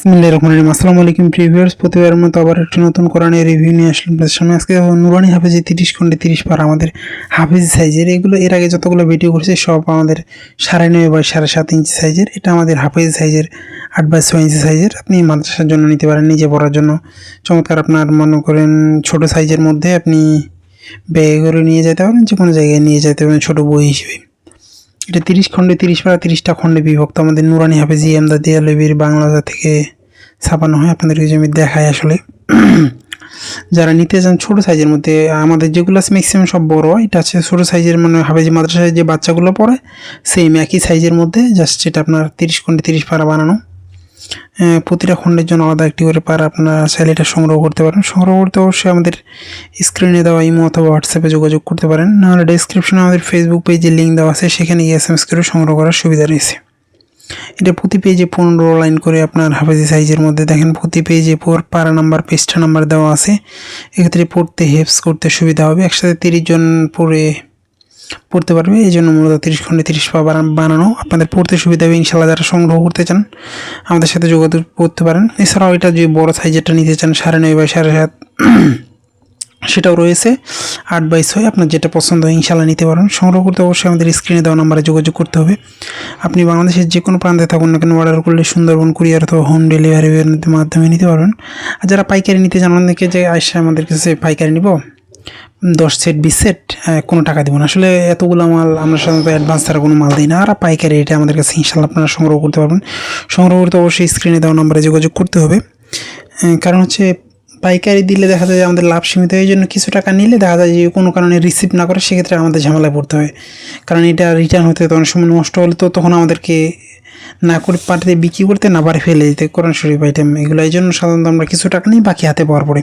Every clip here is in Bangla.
আসসালামু আলাইকুম প্রিভিউয়ার্স, প্রতিবারের মতো আবার একটি নতুন কোরআনের রিভিউ নিয়ে আসলাম আপনাদের সামনে। আজকে নুরানি হাফেজি 30 খণ্ডে 30 পারা আমাদের হাফেজি সাইজের। এগুলো এর আগে যতগুলো ভিডিও করছি সব আমাদের 9.5 বাই 7.5 ইঞ্চি সাইজের। এটা আমাদের হাফেজি সাইজের 8 বাই 6 ইঞ্চি সাইজের। আপনি মাদ্রাসার জন্য নিতে পারেন, নিজে পড়ার জন্য চমৎকার। আপনার মনে করেন ছোট সাইজের মধ্যে আপনি ব্যাগে করে নিয়ে যেতে পারেন, যে কোনো জায়গায় নিয়ে যেতে পারেন ছোট বই হিসেবে। এটা 30 খণ্ডে 30 পারা, 30টা খণ্ডে বিভক্ত। আমাদের নুরানি হাফেজি এমদাদি আলবীর বাংলা থেকে ছাপানো হয়। আপনাদেরকে যে আমি দেখাই আসলে যারা নিতে চান ছোটো সাইজের মধ্যে, আমাদের যেগুলো আছে ম্যাক্সিমাম সব বড়। এটা আছে ছোটো সাইজের, মানে হাফেজি মাদ্রাসায় যে বাচ্চাগুলো পড়ে সেম একই সাইজের মধ্যে, জাস্ট এটা আপনার 30 খণ্ডে 30 পারা বানানো। প্রতিটা খণ্ডের জন্য আলাদা একটি করে পারা আপনারা চাইলে এটা সংগ্রহ করতে পারেন। সংগ্রহ করতে অবশ্যই আমাদের স্ক্রিনে দেওয়া ইমো অথবা হোয়াটসঅ্যাপে যোগাযোগ করতে পারেন, নাহলে ডেসক্রিপশনে আমাদের ফেসবুক পেজের লিঙ্ক দেওয়া আছে, সেখানে গিয়ে SMS করে সংগ্রহ করার সুবিধা রয়েছে। এটা প্রতি পেজে 15 লাইন করে আপনার হাফেজি সাইজের মধ্যে। দেখেন প্রতি পেজে পারা নাম্বার, পৃষ্ঠা নাম্বার দেওয়া আছে। এক্ষেত্রে পড়তে হেল্পস করতে সুবিধা হবে। একসাথে 30 জন পড়তে পারবে, এই জন্য মূলত 30 খণ্ডে 30 পা বানানো। আপনাদের পড়তে সুবিধা হবে ইনশাল্লাহ। যারা সংগ্রহ করতে চান আমাদের সাথে যোগাযোগ করতে পারেন। এছাড়াও এটা যে বড় সাইজেরটা নিতে চান 9.5 বাই 7.5, সেটাও রয়েছে 8 বাই 6। আপনার যেটা পছন্দ হয় ইনশাল্লাহ নিতে পারেন। সংগ্রহ করতে অবশ্যই আমাদের স্ক্রিনে দেওয়া নাম্বারে যোগাযোগ করতে হবে। আপনি বাংলাদেশের যে কোনো প্রান্তে থাকুন না কেন, অর্ডার করলে সুন্দরবন কুরিয়ার অথবা হোম ডেলিভারির মাধ্যমে নিতে পারবেন। আর যারা পাইকারি নিতে চান, অনেকে যে আসে আমাদের কাছে পাইকারি নিব 10 সেট 20 সেট, কোনো টাকা দেবো না। আসলে এতগুলো মাল আমরা সাধারণত অ্যাডভান্স ছাড়া কোনো মাল দিই না। আর পাইকারি এটা আমাদের কাছে ইনশাল্লাহ আপনারা সংগ্রহ করতে পারবেন। সংগ্রহ করতে অবশ্যই স্ক্রিনে দেওয়া নাম্বারে যোগাযোগ করতে হবে। কারণ হচ্ছে পাইকারি দিলে দেখা যায় যে আমাদের লাভ সীমিত, এই জন্য কিছু টাকা নিলে দেখা যায় যে কোনো কারণে রিসিভ না করে, সেক্ষেত্রে আমাদের ঝামেলায় পড়তে হয়। কারণ এটা রিটার্ন হতে অনেক সময় নষ্ট হলে তো তখন আমাদেরকে না করে পাঠিয়ে বিক্রি করতে, না পারে ফেলে দিতে কোরআন শরীফ আইটেম এগুলো। এই জন্য সাধারণত আমরা কিছু টাকা নিই, বাকি হাতে পাওয়ার পরে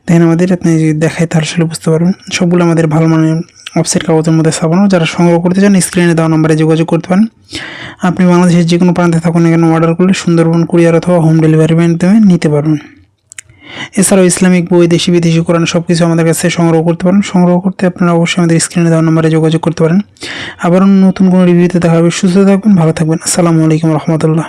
দেখেন আমাদের আপনি যদি দেখায় তাহলে আসলে বুঝতে পারবেন। সবগুলো আমাদের ভালো মানের অফসেট কাগজের মধ্যে ছাপানো। যারা সংগ্রহ করতে চান স্ক্রিনে দেওয়া নাম্বারে যোগাযোগ করতে পারেন। আপনি বাংলাদেশের যে কোনো প্রান্তে থাকুন না কেন, অর্ডার করলে সুন্দরবন কুরিয়ার অথবা হোম ডেলিভারি মাধ্যমে নিতে পারবেন। এছাড়াও ইসলামিক বই, দেশি বিদেশি কোরআন সব কিছু আমাদের কাছে সংগ্রহ করতে পারেন। সংগ্রহ করতে আপনারা অবশ্যই আমাদের স্ক্রিনে দেওয়া নাম্বারে যোগাযোগ করতে পারেন। আবারও নতুন কোনো রিভিউতে দেখা হবে। সুস্থ থাকবেন, ভালো থাকবেন। আসসালামু আলাইকুম রহমতুল্লাহ।